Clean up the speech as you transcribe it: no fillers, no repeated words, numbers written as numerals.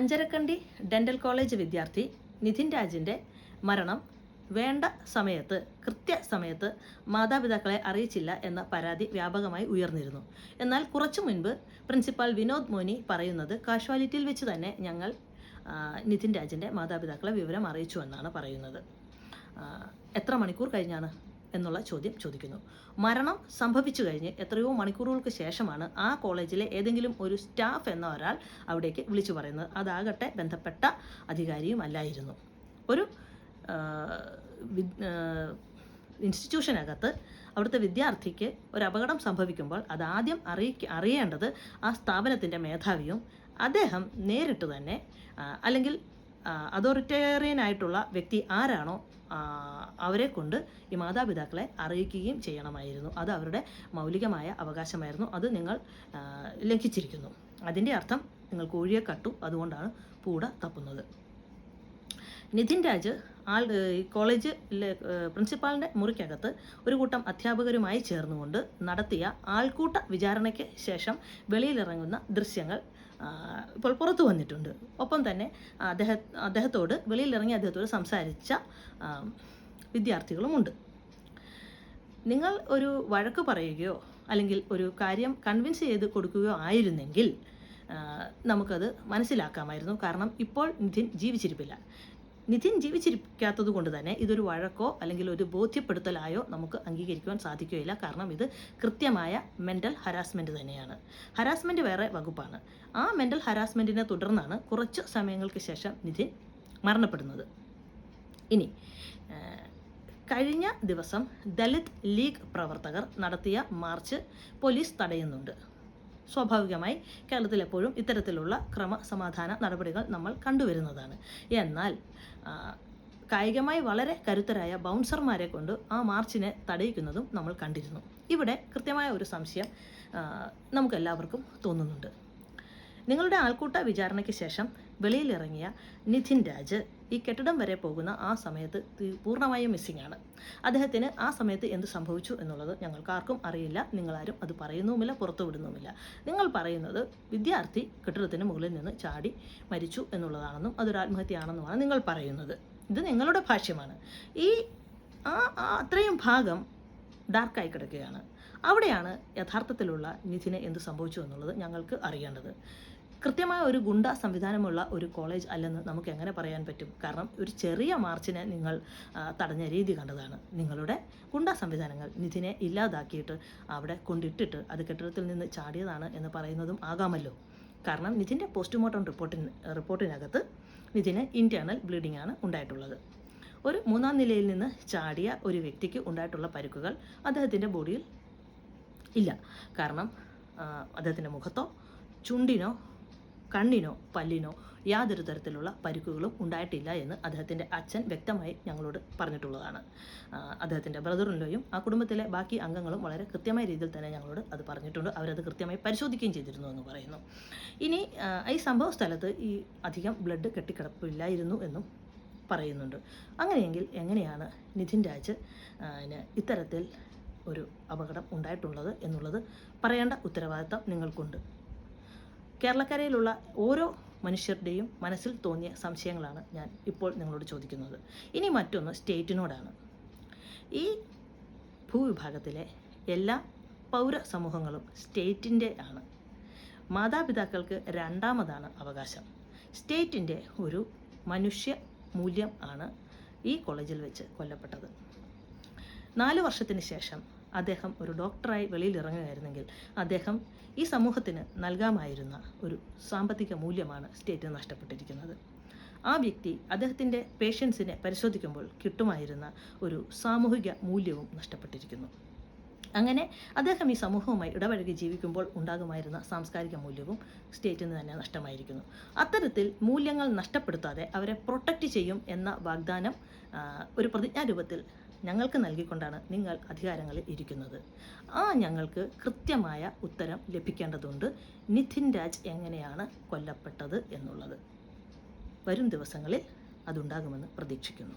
Anjarakandy dental college വിദ്യാർത്ഥി നിധിൻ രാജിൻ്റെ മരണം വേണ്ട സമയത്ത് കൃത്യസമയത്ത് മാതാപിതാക്കളെ അറിയിച്ചില്ല എന്ന പരാതി വ്യാപകമായി ഉയർന്നിരുന്നു. എന്നാൽ കുറച്ചു മുൻപ് പ്രിൻസിപ്പാൾ വിനോദ് മോനി പറയുന്നത് കാഷ്വാലിറ്റിയിൽ വെച്ച് തന്നെ ഞങ്ങൾ നിധിൻ രാജിൻ്റെ മാതാപിതാക്കളെ വിവരം അറിയിച്ചു എന്നാണ് പറയുന്നത്. എത്ര മണിക്കൂർ കഴിഞ്ഞാണ് എന്നുള്ള ചോദ്യം ചോദിക്കുന്നു. മരണം സംഭവിച്ചു കഴിഞ്ഞ് എത്രയോ മണിക്കൂറുകൾക്ക് ശേഷമാണ് ആ കോളേജിലെ ഏതെങ്കിലും ഒരു സ്റ്റാഫ് എന്ന ഒരാൾ അവിടേക്ക് വിളിച്ചു പറയുന്നത്. അതാകട്ടെ ബന്ധപ്പെട്ട അധികാരിയും അല്ലായിരുന്നു. ഒരു ഇൻസ്റ്റിറ്റ്യൂഷനകത്ത് അവിടുത്തെ വിദ്യാർത്ഥിക്ക് ഒരു അപകടം സംഭവിക്കുമ്പോൾ അതാദ്യം അറിയേണ്ടത് ആ സ്ഥാപനത്തിൻ്റെ മേധാവിയും അദ്ദേഹം നേരിട്ട് തന്നെ അല്ലെങ്കിൽ അതോറിറ്റേറിയനായിട്ടുള്ള വ്യക്തി ആരാണോ അവരെ കൊണ്ട് ഈ മാതാപിതാക്കളെ അറിയിക്കുകയും ചെയ്യണമായിരുന്നു. അത് അവരുടെ മൗലികമായ അവകാശമായിരുന്നു. അത് നിങ്ങൾ ലംഘിച്ചിരിക്കുന്നു. അതിൻ്റെ അർത്ഥം നിങ്ങൾ കോഴിയെ കട്ടു, അതുകൊണ്ടാണ് പൂട തപ്പുന്നത്. നിധിൻ രാജ് കോളേജിലെ പ്രിൻസിപ്പാളിൻ്റെ മുറിക്കകത്ത് ഒരു കൂട്ടം അധ്യാപകരുമായി ചേർന്നുകൊണ്ട് നടത്തിയ ആൾക്കൂട്ട വിചാരണയ്ക്ക് ശേഷം വെളിയിലിറങ്ങുന്ന ദൃശ്യങ്ങൾ ഇപ്പോൾ പുറത്തു വന്നിട്ടുണ്ട്. ഒപ്പം തന്നെ അദ്ദേഹത്തോട് സംസാരിച്ച വിദ്യാർത്ഥികളുമുണ്ട്. നിങ്ങൾ ഒരു വഴക്ക് പറയുകയോ അല്ലെങ്കിൽ ഒരു കാര്യം കൺവിൻസ് ചെയ്ത് കൊടുക്കുകയോ ആയിരുന്നെങ്കിൽ നമുക്കത് മനസ്സിലാക്കാമായിരുന്നു. കാരണം ഇപ്പോൾ നിധിൻ ജീവിച്ചിരിപ്പില്ല. നിധിൻ ജീവിച്ചിരിക്കാത്തത് കൊണ്ട് തന്നെ ഇതൊരു വഴക്കോ അല്ലെങ്കിൽ ഒരു ബോധ്യപ്പെടുത്തലായോ നമുക്ക് അംഗീകരിക്കുവാൻ സാധിക്കുകയില്ല. കാരണം ഇത് കൃത്യമായ മെൻ്റൽ ഹരാസ്മെൻറ്റ് തന്നെയാണ്. ഹരാസ്മെൻറ്റ് വേറെ വകുപ്പാണ്. ആ മെൻ്റൽ ഹരാസ്മെൻറ്റിനെ തുടർന്നാണ് കുറച്ച് സമയങ്ങൾക്ക് ശേഷം നിധിൻ മരണപ്പെടുന്നത്. ഇനി കഴിഞ്ഞ ദിവസം ദലിത് ലീഗ് പ്രവർത്തകർ നടത്തിയ മാർച്ച് പോലീസ് തടയുന്നുണ്ട്. സ്വാഭാവികമായി കേരളത്തിൽ എപ്പോഴും ഇത്തരത്തിലുള്ള ക്രമസമാധാന നടപടികൾ നമ്മൾ കണ്ടുവരുന്നതാണ്. എന്നാൽ കായികമായി വളരെ കരുത്തരായ ബൗൺസർമാരെ കൊണ്ട് ആ മാർച്ചിനെ തടയിക്കുന്നതും നമ്മൾ കണ്ടിരുന്നു. ഇവിടെ കൃത്യമായ ഒരു സംശയം നമുക്കെല്ലാവർക്കും തോന്നുന്നുണ്ട്. നിങ്ങളുടെ ആൾക്കൂട്ട വിചാരണയ്ക്ക് ശേഷം വെളിയിലിറങ്ങിയ നിധിൻ രാജ് ഈ കെട്ടിടം വരെ പോകുന്ന ആ സമയത്ത് പൂർണ്ണമായും മിസ്സിംഗ് ആണ്. അദ്ദേഹത്തിന് ആ സമയത്ത് എന്ത് സംഭവിച്ചു എന്നുള്ളത് ഞങ്ങൾക്ക് ആർക്കും അറിയില്ല. നിങ്ങളാരും അത് പറയുന്നുമില്ല, പുറത്തു വിടുന്നുമില്ല. നിങ്ങൾ പറയുന്നത് വിദ്യാർത്ഥി കെട്ടിടത്തിന് മുകളിൽ നിന്ന് ചാടി മരിച്ചു എന്നുള്ളതാണെന്നും അതൊരു ആത്മഹത്യയാണെന്നുമാണ് നിങ്ങൾ പറയുന്നത്. ഇത് നിങ്ങളുടെ ഭാഷ്യമാണ്. ഈ അത്രയും ഭാഗം ഡാർക്കായി കിടക്കുകയാണ്. അവിടെയാണ് യഥാർത്ഥത്തിലുള്ള നിധിന് എന്ത് സംഭവിച്ചു എന്നുള്ളത് ഞങ്ങൾക്ക് അറിയേണ്ടത്. കൃത്യമായ ഒരു ഗുണ്ട സംവിധാനമുള്ള ഒരു കോളേജ് അല്ലെന്ന് നമുക്ക് എങ്ങനെ പറയാൻ പറ്റും? കാരണം ഒരു ചെറിയ മാർച്ചിനെ നിങ്ങൾ തടഞ്ഞ രീതി കണ്ടതാണ്. നിങ്ങളുടെ ഗുണ്ട സംവിധാനങ്ങൾ നിധിനെ ഇല്ലാതാക്കിയിട്ട് അവിടെ കൊണ്ടിട്ടിട്ട് അത് കെട്ടിടത്തിൽ നിന്ന് ചാടിയതാണ് എന്ന് പറയുന്നതും ആകാമല്ലോ. കാരണം നിധിൻ്റെ പോസ്റ്റ്മോർട്ടം റിപ്പോർട്ടിനകത്ത് നിധിന് ഇൻറ്റേർണൽ ബ്ലീഡിംഗ് ആണ് ഉണ്ടായിട്ടുള്ളത്. ഒരു 3ാം നിലയിൽ നിന്ന് ചാടിയ ഒരു വ്യക്തിക്ക് ഉണ്ടായിട്ടുള്ള പരിക്കുകൾ അദ്ദേഹത്തിൻ്റെ ബോഡിയിൽ ഇല്ല. കാരണം അദ്ദേഹത്തിൻ്റെ മുഖത്തോ ചുണ്ടിനോ കണ്ണിനോ പല്ലിനോ യാതൊരു തരത്തിലുള്ള പരിക്കുകളും ഉണ്ടായിട്ടില്ല എന്ന് അദ്ദേഹത്തിൻ്റെ അച്ഛൻ വ്യക്തമായി ഞങ്ങളോട് പറഞ്ഞിട്ടുള്ളതാണ്. അദ്ദേഹത്തിൻ്റെ ബ്രദറിൻ്റെയും ആ കുടുംബത്തിലെ ബാക്കി അംഗങ്ങളും വളരെ കൃത്യമായ രീതിയിൽ തന്നെ ഞങ്ങളോട് അത് പറഞ്ഞിട്ടുണ്ട്. അവരത് കൃത്യമായി പരിശോധിക്കുകയും ചെയ്തിരുന്നു എന്ന് പറയുന്നു. ഇനി ഈ സംഭവ സ്ഥലത്ത് ഈ അധികം ബ്ലഡ് കെട്ടിക്കിടപ്പില്ലായിരുന്നു എന്നും പറയുന്നുണ്ട്. അങ്ങനെയെങ്കിൽ എങ്ങനെയാണ് നിധിൻ രാജ് ഇത്തരത്തിൽ ഒരു അപകടം ഉണ്ടായിട്ടുള്ളത് എന്നുള്ളത് പറയേണ്ട ഉത്തരവാദിത്തം നിങ്ങൾക്കുണ്ട്. കേരളക്കരയിലുള്ള ഓരോ മനുഷ്യരുടെയും മനസ്സിൽ തോന്നിയ സംശയങ്ങളാണ് ഞാൻ ഇപ്പോൾ നിങ്ങളോട് ചോദിക്കുന്നത്. ഇനി മറ്റൊന്ന് സ്റ്റേറ്റിനോടാണ്. ഈ ഭൂവിഭാഗത്തിലെ എല്ലാ പൗരസമൂഹങ്ങളും സ്റ്റേറ്റിൻ്റെ ആണ്. മാതാപിതാക്കൾക്ക് രണ്ടാമതാണ് അവകാശം. സ്റ്റേറ്റിൻ്റെ ഒരു മനുഷ്യ മൂല്യം ആണ് ഈ കോളേജിൽ വെച്ച് കൊല്ലപ്പെട്ടത്. 4 വർഷത്തിന് ശേഷം അദ്ദേഹം ഒരു ഡോക്ടറായി വെളിയിലിറങ്ങുകയായിരുന്നെങ്കിൽ അദ്ദേഹം ഈ സമൂഹത്തിന് നൽകാമായിരുന്ന ഒരു സാമ്പത്തിക മൂല്യമാണ് സ്റ്റേറ്റിന് നഷ്ടപ്പെട്ടിരിക്കുന്നത്. ആ വ്യക്തി അദ്ദേഹത്തിൻ്റെ പേഷ്യൻസിനെ പരിശോധിക്കുമ്പോൾ കിട്ടുമായിരുന്ന ഒരു സാമൂഹിക മൂല്യവും നഷ്ടപ്പെട്ടിരിക്കുന്നു. അങ്ങനെ അദ്ദേഹം ഈ സമൂഹവുമായി ഇടപഴകി ജീവിക്കുമ്പോൾ ഉണ്ടാകുമായിരുന്ന സാംസ്കാരിക മൂല്യവും സ്റ്റേറ്റിന് തന്നെ നഷ്ടമായിരിക്കുന്നു. അത്തരത്തിൽ മൂല്യങ്ങൾ നഷ്ടപ്പെടുത്താതെ അവരെ പ്രൊട്ടക്റ്റ് ചെയ്യും എന്ന വാഗ്ദാനം ഒരു പ്രതിജ്ഞാരൂപത്തിൽ ഞങ്ങൾക്ക് നൽകിക്കൊണ്ടാണ് നിങ്ങൾ അധികാരങ്ങളിൽ ഇരിക്കുന്നത്. ഞങ്ങൾക്ക് കൃത്യമായ ഉത്തരം ലഭിക്കേണ്ടതുണ്ട്. നിധിൻ രാജ് എങ്ങനെയാണ് കൊല്ലപ്പെട്ടത് എന്നുള്ളത് വരും ദിവസങ്ങളിൽ അതുണ്ടാകുമെന്ന് പ്രതീക്ഷിക്കുന്നു.